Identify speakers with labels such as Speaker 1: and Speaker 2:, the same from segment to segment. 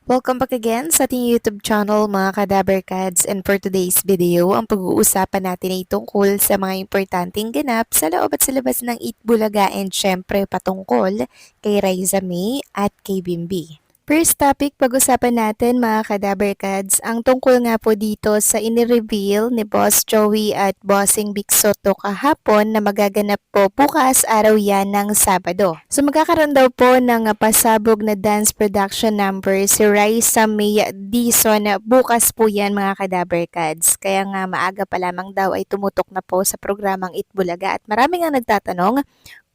Speaker 1: Welcome back again sa ating YouTube channel mga Kadaberkads, and for today's video, ang pag-uusapan natin ay tungkol sa mga importanteng ganap sa loob at sa labas ng Eat Bulaga and syempre patungkol kay Raisa May at kay Bimbi. First topic, pag-usapan natin mga Kadaberkads, ang tungkol nga po dito sa inireveal ni Boss Joey at Bossing Big Soto kahapon na magaganap po bukas araw yan ng Sabado. So magkakaroon daw po ng pasabog na dance production number si Raisa May Dizon bukas po yan mga Kadaberkads. Kaya nga maaga pa lamang daw ay tumutok na po sa programang Itbulaga at marami nga nagtatanong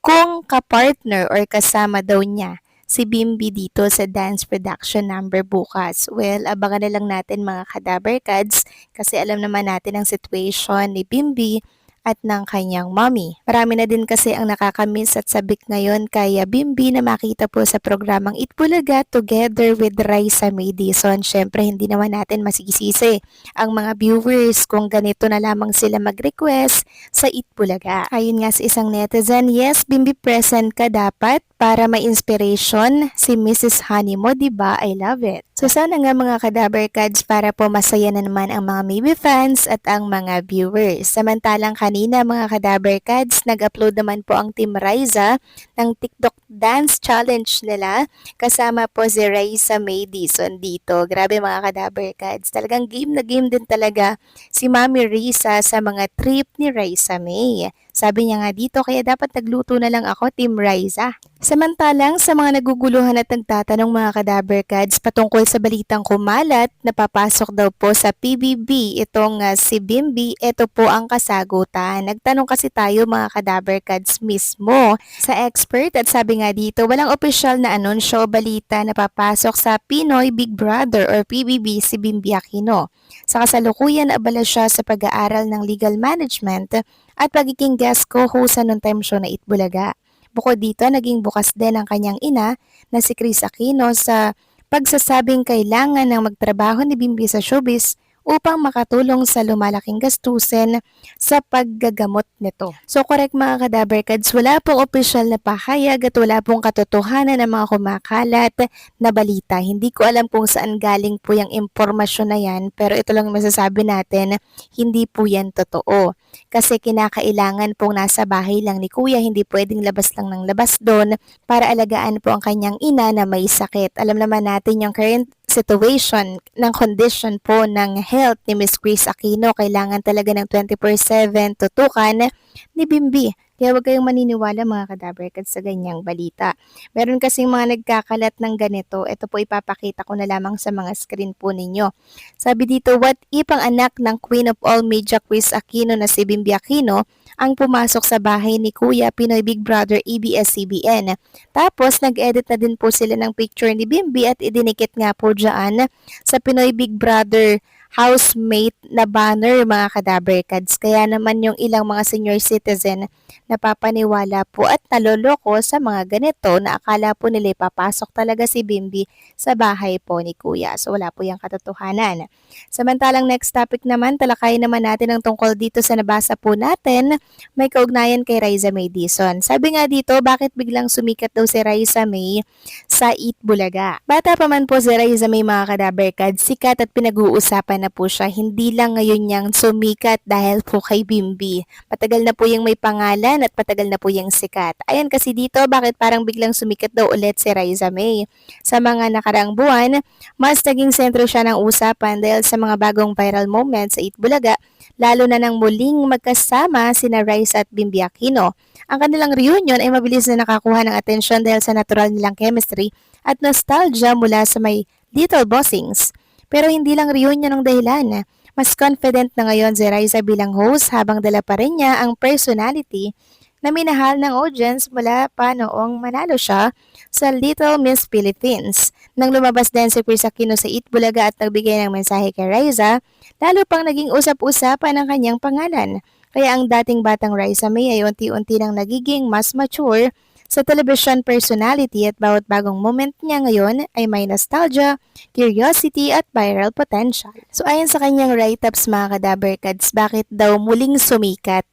Speaker 1: kung kapartner or kasama daw niya si Bimbi dito sa dance production number bukas. Well, abangan na lang natin mga Kadaberkads kasi alam naman natin ang situation ni Bimbi at ng kanyang mommy. Marami na din kasi ang nakakamiss at sabik ngayon kay Bimbi na makita po sa programang Itbulaga together with Raisa May Dizon. Syempre hindi naman natin masisisi ang mga viewers kung ganito na lamang sila mag-request sa Itbulaga. Ayun nga sa isang netizen, yes, Bimbi present ka dapat para may inspiration si Mrs. Honey mo, diba? I love it. So sana nga mga Kadaberkads para po masaya na naman ang mga Maybe fans at ang mga viewers. Samantalang kanina mga Kadaberkads, nag-upload naman po ang Team Raisa ng TikTok Dance Challenge nila kasama po si Raisa May Dizon dito. Grabe mga Kadaberkads, talagang game na game din talaga si Mami Risa sa mga trip ni Raisa May. Sabi niya nga dito, kaya dapat nagluto na lang ako, Team Raisa. Samantalang sa mga naguguluhan at nagtatanong mga Kadaberkads patungkol sa balitang kumalat na papasok daw po sa PBB itong si Bimbi, ito po ang kasagutan. Nagtanong kasi tayo mga Kadaberkads mismo sa expert at sabi nga dito walang opisyal na anunsyo o balita na papasok sa Pinoy Big Brother or PBB si Bimbi Aquino. Sa kasalukuyan abala siya sa pag-aaral ng legal management at pagiging guest co-host sa non-time show na Itbulaga. Bukod dito, naging bukas din ang kanyang ina na si Chris Aquino sa pagsasabing kailangan ng magtrabaho ni Bimbi sa showbiz upang makatulong sa lumalaking gastusin sa paggagamot nito. So correct mga Kadaberkads, wala pong opisyal na pahayag at wala pong katotohanan ng mga kumakalat na balita. Hindi ko alam kung saan galing po yung impormasyon na yan, pero ito lang masasabi natin, hindi po yan totoo. Kasi kinakailangan pong nasa bahay lang ni Kuya, hindi pwedeng labas lang ng labas doon para alagaan po ang kanyang ina na may sakit. Alam naman natin yung current situation ng condition po ng health ni Miss Chris Aquino. Kailangan talaga ng 24/7 tutukan ni Bimbi. Kaya huwag kayong maniniwala mga Kadaberkads sa ganyang balita. Meron kasing mga nagkakalat ng ganito. Ito po ipapakita ko na lamang sa mga screen po ninyo. Sabi dito, what if ang anak ng Queen of All Media Chris Aquino na si Bimbi Aquino ang pumasok sa bahay ni Kuya Pinoy Big Brother ABS-CBN. Tapos nag-edit na din po sila ng picture ni Bimbi at idinikit nga po dyan sa Pinoy Big Brother housemate na banner mga Kadaberkads. Kaya naman yung ilang mga senior citizen napapaniwala po at naloloko sa mga ganito na akala po nila papasok talaga si Bimbi sa bahay po ni Kuya. So wala po yung katotohanan. Samantalang next topic naman, talakayin naman natin ang tungkol dito sa nabasa po natin, may kaugnayan kay Raisa May Dizon. Sabi nga dito, bakit biglang sumikat daw si Raisa May sa Eat Bulaga? Bata pa man po si Raisa May mga Kadaberkads, sikat at pinag-uusapan na po siya. Hindi lang ngayon niyang sumikat dahil po kay Bimbi. Patagal na po yung may pangalan at patagal na po yung sikat. Ayan kasi dito, bakit parang biglang sumikat daw ulit si Raisa May? Sa mga nakarang buwan, mas naging sentro siya ng usapan dahil sa mga bagong viral moments sa Eat Bulaga, lalo na nang muling magkasama sina Raisa at Bimbi Aquino. Ang kanilang reunion ay mabilis na nakakuha ng atensyon dahil sa natural nilang chemistry at nostalgia mula sa may Little Bossings. Pero hindi lang reunion ang dahilan. Mas confident na ngayon si Raisa bilang host habang dala pa rin niya ang personality na minahal ng audience mula pa noong manalo siya sa Little Miss Philippines. Nang lumabas din si Chris Aquino sa Eat Bulaga at nagbigay ng mensahe kay Raisa, lalo pang naging usap-usapan ang kanyang pangalan. Kaya ang dating batang Raisa May ay unti-unti nang nagiging mas mature sa television personality at bawat bagong moment niya ngayon ay may nostalgia, curiosity at viral potential. So ayon sa kanyang write-ups mga kadaberkads, bakit daw muling sumikat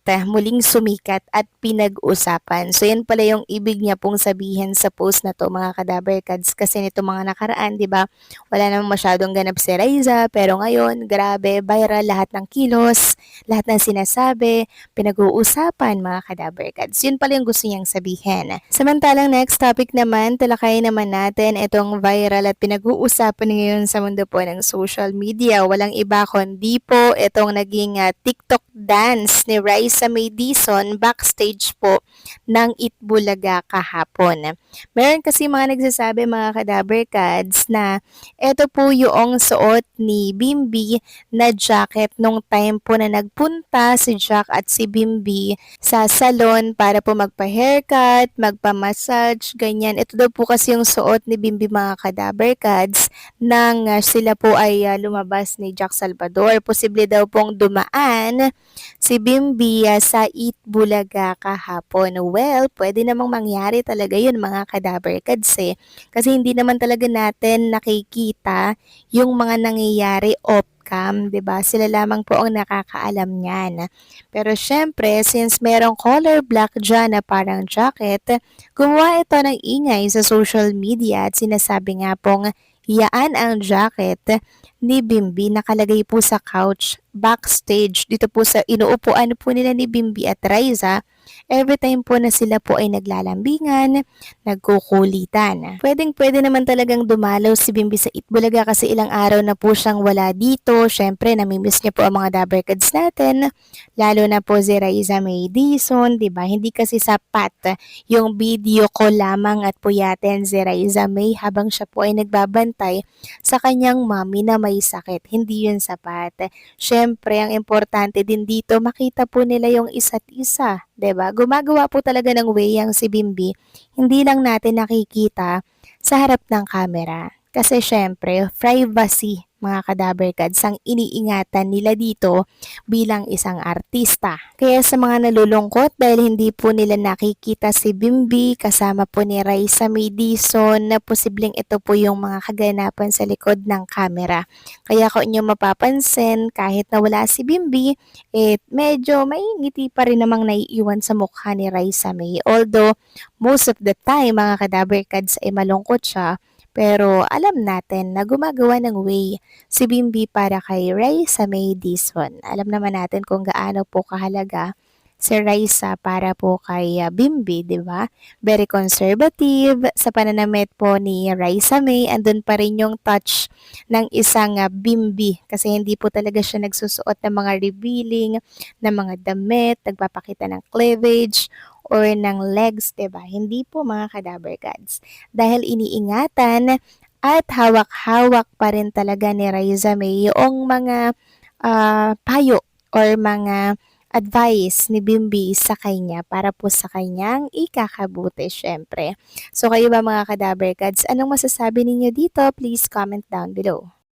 Speaker 1: at pinag-usapan. So yan pala yung ibig niya pong sabihin sa post na to mga kadaberkads, kasi nito mga nakaraan, di ba, wala namang masyadong ganap si Raiza, pero ngayon, grabe, viral lahat ng kilos, lahat ng sinasabi, pinag-uusapan mga kadaberkads. Yun pala yung gusto niyang sabihin. Samantalang next topic naman, talakayin naman natin itong viral at pinag-uusapan ngayon sa mundo po ng social media. Walang iba kundi po itong naging TikTok dance ni Raisa May Dizon backstage po ng Itbulaga kahapon. Meron kasi mga nagsasabi mga kadaberkads na ito po yung suot ni Bimbi na jacket nung time po na nagpunta si Jack at si Bimbi sa salon para po magpa-haircut, magpa-massage, ganyan. Ito daw po kasi yung suot ni Bimbi mga kadaberkads nang sila po ay lumabas ni Jack Salvador. Posible daw pong dumaan si Bimbi sa Eat Bulaga kahapon. Well, pwede namang mangyari talaga yun mga kadaberkads kasi hindi naman talaga natin nakikita yung mga nangyayari off-cam, 'di ba? Sila lamang po ang nakakaalam niyan. Pero syempre, since merong color black dyan na parang jacket, gumawa ito ng ingay sa social media at sinasabi nga pong yaan ang jacket ni Bimbi nakalagay po sa couch backstage dito po sa inuupuan po nila ni Bimbi at Raiza every time po na sila po ay naglalambingan, nagkukulitan. Pwedeng-pwede naman talagang dumalaw si Bimbi sa Itbulaga kasi ilang araw na po siyang wala dito. Syempre, namimiss niya po ang mga Dabberkads natin, lalo na po si Raiza May Dizon, di ba? Hindi kasi sapat yung video ko lamang at puyatin si Raiza May habang siya po ay nagbabantay sa kanyang mami na may sakit. Hindi yun sapat. Syempre, ang importante din dito, makita po nila yung isa't isa. 'Di ba? Gumagawa po talaga ng way ang si Bimbi, hindi lang natin nakikita sa harap ng camera. Kasi syempre, privacy mga kadaberkads ang iniingatan nila dito bilang isang artista. Kaya sa mga nalulungkot dahil hindi po nila nakikita si Bimbi kasama po ni Raisa May Dizon na posibleng ito po yung mga kaganapan sa likod ng camera. Kaya kung inyo mapapansin, kahit na wala si Bimbi, medyo may ngiti pa rin namang naiiwan sa mukha ni Raisa May. Although, most of the time, mga kadaberkads ay malungkot siya, pero alam natin na gumagawa ng way si Bimbi para kay Raisa May Dizon. Alam naman natin kung gaano po kahalaga si Raisa para po kay Bimbi, di ba? Very conservative. Sa pananamit po ni Raisa May, andun pa rin yung touch ng isang Bimbi kasi hindi po talaga siya nagsusuot ng mga revealing na mga damit, nagpapakita ng cleavage or ng legs, 'di ba? Hindi po mga kadaberkads. Dahil iniingatan at hawak-hawak pa rin talaga ni Raiza May yung mga payo or mga advice ni Bimbi sa kanya para po sa kanyang ikakabuti syempre. So kayo ba mga kadaberkads, anong masasabi ninyo dito? Please comment down below.